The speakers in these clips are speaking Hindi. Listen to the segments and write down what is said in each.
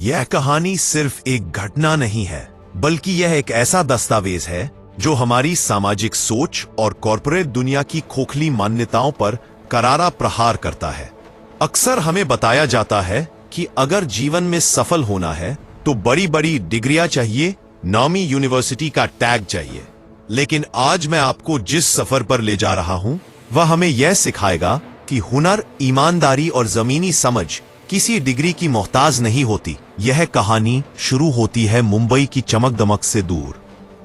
यह कहानी सिर्फ एक घटना नहीं है, बल्कि यह एक ऐसा दस्तावेज है जो हमारी सामाजिक सोच और कॉर्पोरेट दुनिया की खोखली मान्यताओं पर करारा प्रहार करता है। अक्सर हमें बताया जाता है कि अगर जीवन में सफल होना है तो बड़ी बड़ी डिग्रियां चाहिए, नामी यूनिवर्सिटी का टैग चाहिए। लेकिन आज मैं आपको जिस सफर पर ले जा रहा हूं वह हमें यह सिखाएगा कि हुनर, ईमानदारी और जमीनी समझ किसी डिग्री की मोहताज नहीं होती। यह कहानी शुरू होती है मुंबई की चमक दमक से दूर,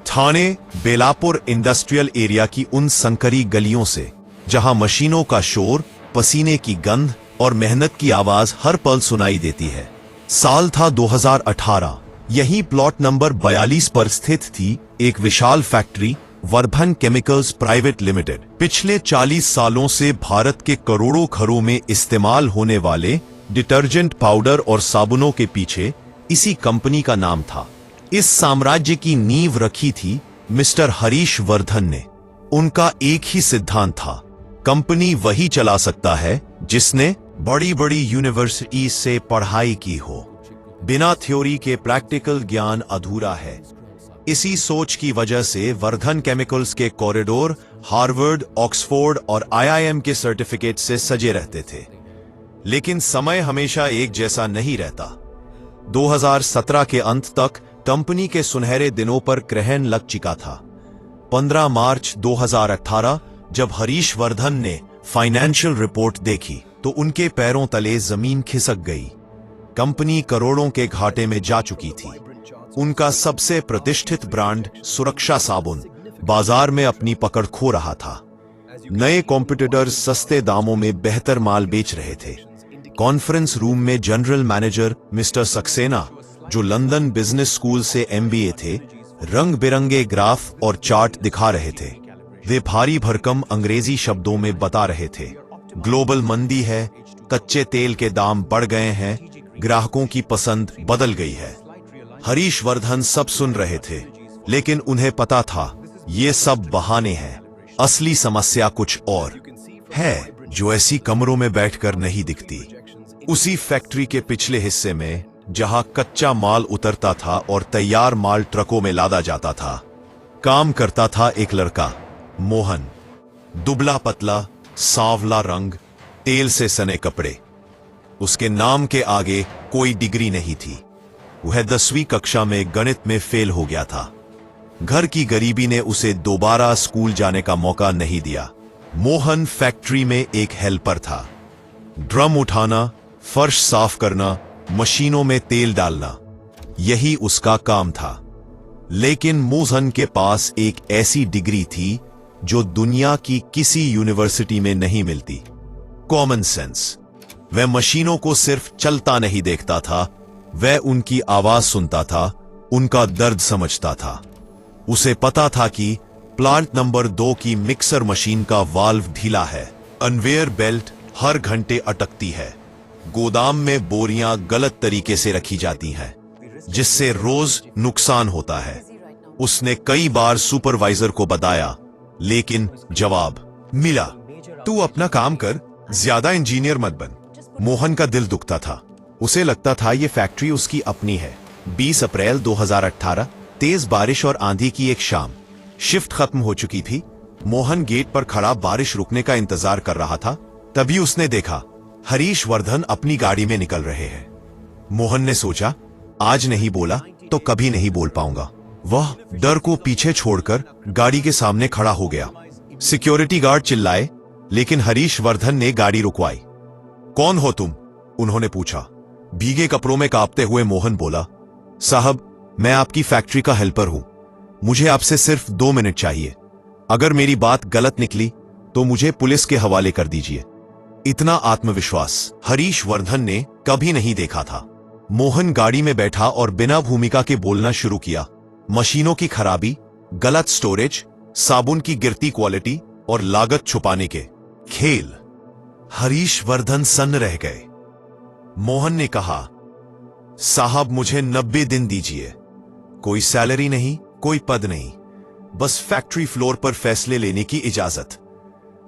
ठाणे बेलापुर इंडस्ट्रियल एरिया की उन संकरी गलियों से, जहां मशीनों का शोर, पसीने की गंध और मेहनत की आवाज हर पल सुनाई देती है। साल था 2018। यही प्लॉट नंबर 42 पर स्थित थी एक विशाल factory, Vardhan chemicals private limited. पिछले 40 सालों से भारत के करोड़ों घरों में इस्तेमाल होने वाले डिटर्जेंट, पाउडर और साबुनों के पीछे इसी कंपनी का नाम था। इस साम्राज्य की नींव रखी थी मिस्टर हरीश वर्धन ने। उनका एक ही सिद्धांत था, कंपनी वही चला सकता है जिसने बड़ी बड़ी यूनिवर्सिटी से पढ़ाई की हो। बिना थ्योरी के प्रैक्टिकल ज्ञान अधूरा है। इसी सोच की वजह से वर्धन केमिकल्स के कॉरिडोर हार्वर्ड, ऑक्सफोर्ड और आईआईएम के सर्टिफिकेट से सजे रहते थे। लेकिन समय हमेशा एक जैसा नहीं रहता। 2017 के अंत तक कंपनी के सुनहरे दिनों पर ग्रहण लग चुका था। 15 मार्च 2018 जब हरीश वर्धन ने फाइनेंशियल रिपोर्ट देखी तो उनके पैरों तले जमीन खिसक गई। कंपनी करोड़ों के घाटे में जा चुकी थी। उनका सबसे प्रतिष्ठित ब्रांड सुरक्षा साबुन बाजार में अपनी पकड़ खो रहा था। नए कॉम्पिटिटर्स सस्ते दामों में बेहतर माल बेच रहे थे। कॉन्फ्रेंस रूम में जनरल मैनेजर मिस्टर सक्सेना, जो लंदन बिजनेस स्कूल से एमबीए थे, रंग बिरंगे ग्राफ और चार्ट दिखा रहे थे। वे भारी भरकम अंग्रेजी शब्दों में बता रहे थे, ग्लोबल मंदी है, कच्चे तेल के दाम बढ़ गए हैं, ग्राहकों की पसंद बदल गई है। हरीश वर्धन सब सुन रहे थे, लेकिन उन्हें पता था ये सब बहाने हैं। असली समस्या कुछ और है, जो ऐसी कमरों में बैठकर नहीं दिखती। उसी फैक्ट्री के पिछले हिस्से में, जहां कच्चा माल उतरता था और तैयार माल ट्रकों में लादा जाता था, काम करता था एक लड़का, मोहन। दुबला पतला, सांवला रंग, तेल से सने कपड़े। उसके नाम के आगे कोई डिग्री नहीं थी। वह 10वीं कक्षा में गणित में फेल हो गया था। घर की गरीबी ने उसे दोबारा स्कूल जाने का मौका नहीं दिया। मोहन फैक्ट्री में एक हेल्पर था। ड्रम उठाना, फर्श साफ करना, मशीनों में तेल डालना, यही उसका काम था। लेकिन मोहन के पास एक ऐसी डिग्री थी जो दुनिया की किसी यूनिवर्सिटी में नहीं मिलती, कॉमन सेंस। वह मशीनों को सिर्फ चलता नहीं देखता था, वह उनकी आवाज सुनता था, उनका दर्द समझता था। उसे पता था कि प्लांट नंबर 2 की मिक्सर मशीन का वाल्व ढीला है, कन्वेयर बेल्ट हर घंटे अटकती है, गोदाम में बोरियां गलत तरीके से रखी जाती हैं, जिससे रोज नुकसान होता है। उसने कई बार सुपरवाइजर को बताया, लेकिन जवाब मिला, तू अपना काम कर, ज्यादा इंजीनियर मत बन। मोहन का दिल दुखता था। उसे लगता था ये फैक्ट्री उसकी अपनी है। 20 अप्रैल 2018, तेज बारिश और आंधी की एक शाम। शिफ्ट खत्म हो चुकी थी। मोहन गेट पर खड़ा बारिश रुकने का इंतजार कर रहा था। तभी उसने देखा हरीश वर्धन अपनी गाड़ी में निकल रहे हैं। मोहन ने सोचा, आज नहीं बोला तो कभी नहीं बोल पाऊंगा। वह डर को पीछे छोड़कर गाड़ी के सामने खड़ा हो गया। सिक्योरिटी गार्ड चिल्लाए, लेकिन हरीश वर्धन ने गाड़ी रुकवाई। कौन हो तुम? उन्होंने पूछा। भीगे कपड़ों में कांपते हुए मोहन बोला, साहब, मैं आपकी फैक्ट्री का हेल्पर हूं। मुझे आपसे सिर्फ 2 मिनट चाहिए। अगर मेरी बात गलत निकली तो मुझे पुलिस के हवाले कर दीजिए। इतना आत्मविश्वास हरीश वर्धन ने कभी नहीं देखा था। मोहन गाड़ी में बैठा और बिना भूमिका के बोलना शुरू किया। मशीनों की खराबी, गलत स्टोरेज, साबुन की गिरती क्वालिटी और लागत छुपाने के खेल। हरीश वर्धन सन्न रह गए। मोहन ने कहा, साहब, मुझे 90 दिन दीजिए। कोई सैलरी नहीं, कोई पद नहीं, बस फैक्ट्री फ्लोर पर फैसले लेने की इजाजत।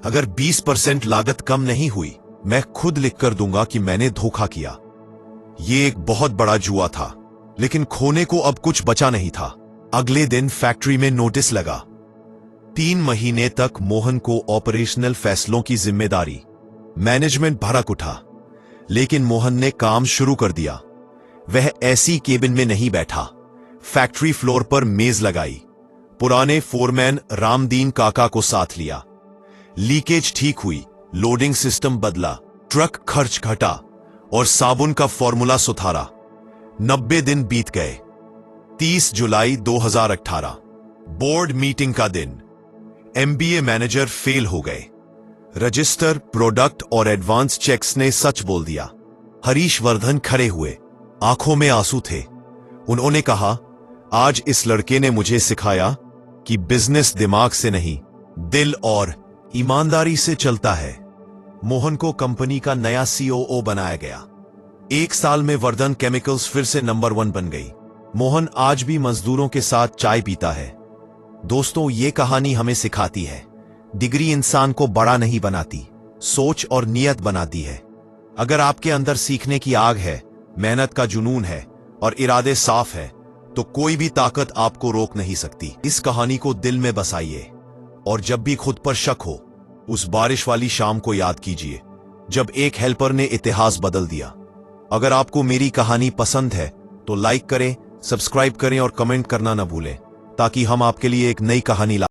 अगर 20% लागत कम नहीं हुई, मैं खुद लिख कर दूंगा कि मैंने धोखा किया। ये एक बहुत बड़ा जुआ था, लेकिन खोने को अब कुछ बचा नहीं था। अगले दिन फैक्ट्री में नोटिस लगा। 3 महीने तक मोहन को ऑपरेशनल फैसलों की जिम्मेदारी। मैनेजमेंट भड़क उठा, लेकिन मोहन ने काम शुरू कर दिया। वह ऐसी केबिन में नहीं बैठा, फैक्ट्री फ्लोर पर मेज लगाई, पुराने फोरमैन रामदीन काका को साथ लिया। लीकेज ठीक हुई, लोडिंग सिस्टम बदला, ट्रक खर्च घटा और साबुन का फॉर्मूला सुधारा। 90 दिन बीत गए। 30 जुलाई 2018 बोर्ड मीटिंग का दिन। एमबीए मैनेजर फेल हो गए। रजिस्टर, प्रोडक्ट और एडवांस चेक्स ने सच बोल दिया। हरीश वर्धन खड़े हुए, आंखों में आंसू थे। उन्होंने कहा, आज इस लड़के ने मुझे सिखाया कि बिजनेस दिमाग से नहीं, दिल और ईमानदारी से चलता है। मोहन को कंपनी का नया सीओओ बनाया गया। 1 साल में वर्धन केमिकल्स फिर से नंबर 1 बन गई। मोहन आज भी मजदूरों के साथ चाय पीता है। दोस्तों, ये कहानी हमें सिखाती है, डिग्री इंसान को बड़ा नहीं बनाती, सोच और नियत बनाती है। अगर आपके अंदर सीखने की आग है, मेहनत का जुनून है और इरादे साफ है, तो कोई भी ताकत आपको रोक नहीं सकती। इस कहानी को दिल में बसाइए और जब भी खुद पर शक हो, उस बारिश वाली शाम को याद कीजिए जब एक हेल्पर ने इतिहास बदल दिया। अगर आपको मेरी कहानी पसंद है तो लाइक करें, सब्सक्राइब करें और कमेंट करना न भूलें, ताकि हम आपके लिए एक नई कहानी ला